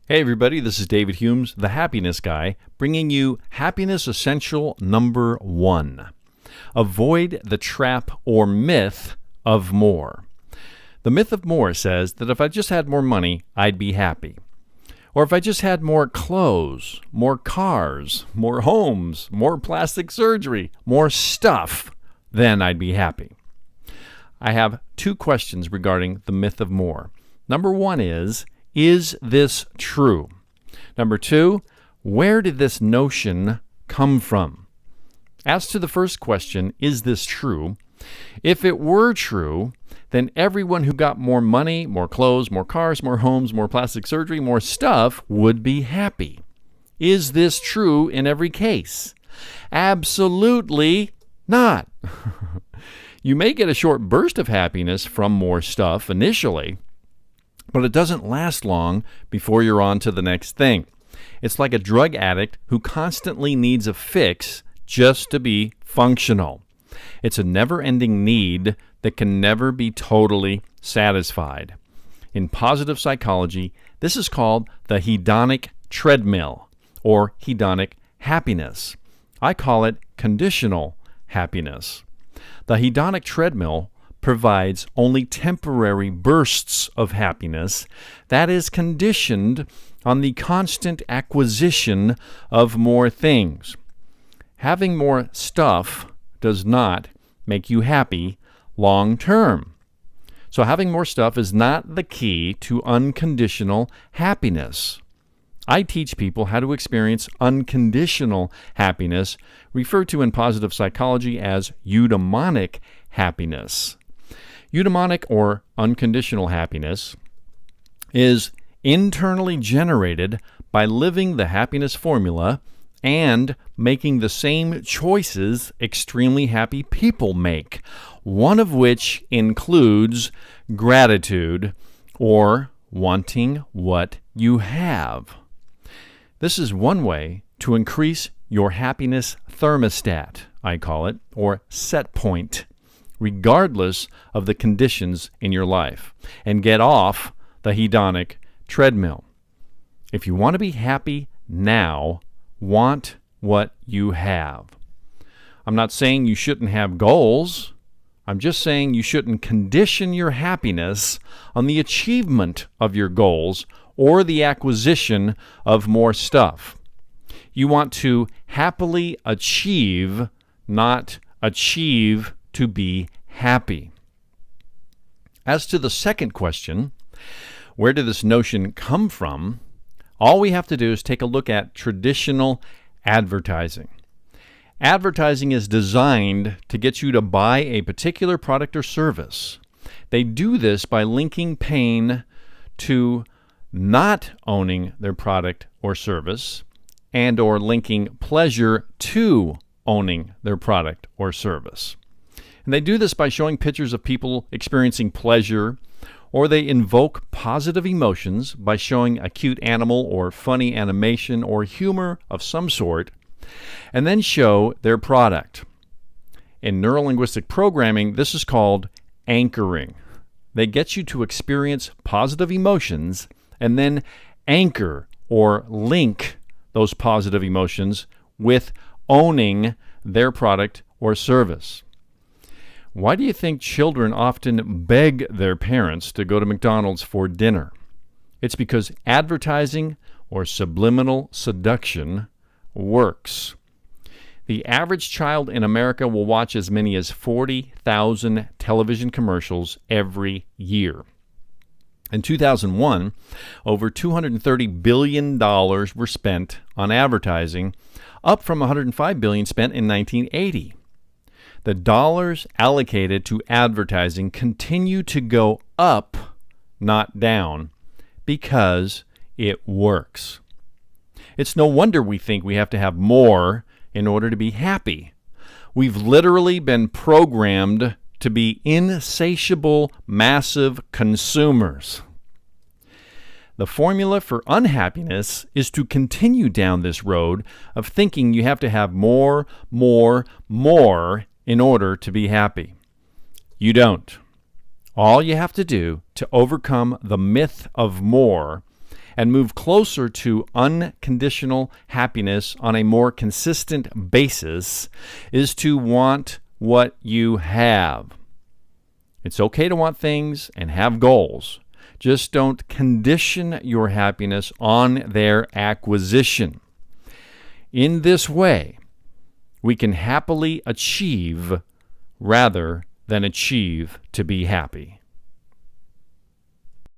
Hey everybody, this is David Humes, the Happiness Guy, bringing you Happiness Essential number 1. Avoid the trap or myth of more. The myth of more says that if I just had more money, I'd be happy. Or if I just had more clothes, more cars, more homes, more plastic surgery, more stuff, then I'd be happy. I have 2 questions regarding the myth of more. Number 1 is this true? Number 2, where did this notion come from? As to the first question, is this true? If it were true, then everyone who got more money, more clothes, more cars, more homes, more plastic surgery, more stuff would be happy. Is this true in every case? Absolutely not. You may get a short burst of happiness from more stuff initially, but it doesn't last long before you're on to the next thing. It's like a drug addict who constantly needs a fix just to be functional. It's a never-ending need that can never be totally satisfied. In positive psychology, this is called the hedonic treadmill, or hedonic happiness. I call it conditional happiness. The hedonic treadmill provides only temporary bursts of happiness that is conditioned on the constant acquisition of more things. Having more stuff does not make you happy long term. So having more stuff is not the key to unconditional happiness. I teach people how to experience unconditional happiness, referred to in positive psychology as eudaimonic happiness. Eudaimonic, or unconditional happiness, is internally generated by living the happiness formula and making the same choices extremely happy people make, one of which includes gratitude or wanting what you have. This is one way to increase your happiness thermostat, I call it, or set point, regardless of the conditions in your life, and get off the hedonic treadmill. If you want to be happy now, want what you have. I'm not saying you shouldn't have goals. I'm just saying you shouldn't condition your happiness on the achievement of your goals or the acquisition of more stuff. You want to happily achieve, not achieve to be happy. As to the second question, where did this notion come from? All we have to do is take a look at traditional advertising. Advertising is designed to get you to buy a particular product or service. They do this by linking pain to not owning their product or service, and or linking pleasure to owning their product or service. And they do this by showing pictures of people experiencing pleasure, or they invoke positive emotions by showing a cute animal or funny animation or humor of some sort, and then show their product. In neurolinguistic programming, this is called anchoring. They get you to experience positive emotions and then anchor or link those positive emotions with owning their product or service. Why do you think children often beg their parents to go to McDonald's for dinner? It's because advertising or subliminal seduction works. The average child in America will watch as many as 40,000 television commercials every year. In 2001, over $230 billion were spent on advertising, up from $105 billion spent in 1980. The dollars allocated to advertising continue to go up, not down, because it works. It's no wonder we think we have to have more in order to be happy. We've literally been programmed to be insatiable, massive consumers. The formula for unhappiness is to continue down this road of thinking you have to have more in order to be happy. You don't. All you have to do to overcome the myth of more and move closer to unconditional happiness on a more consistent basis is to want what you have. It's okay to want things and have goals. Just don't condition your happiness on their acquisition. In this way, we can happily achieve rather than achieve to be happy.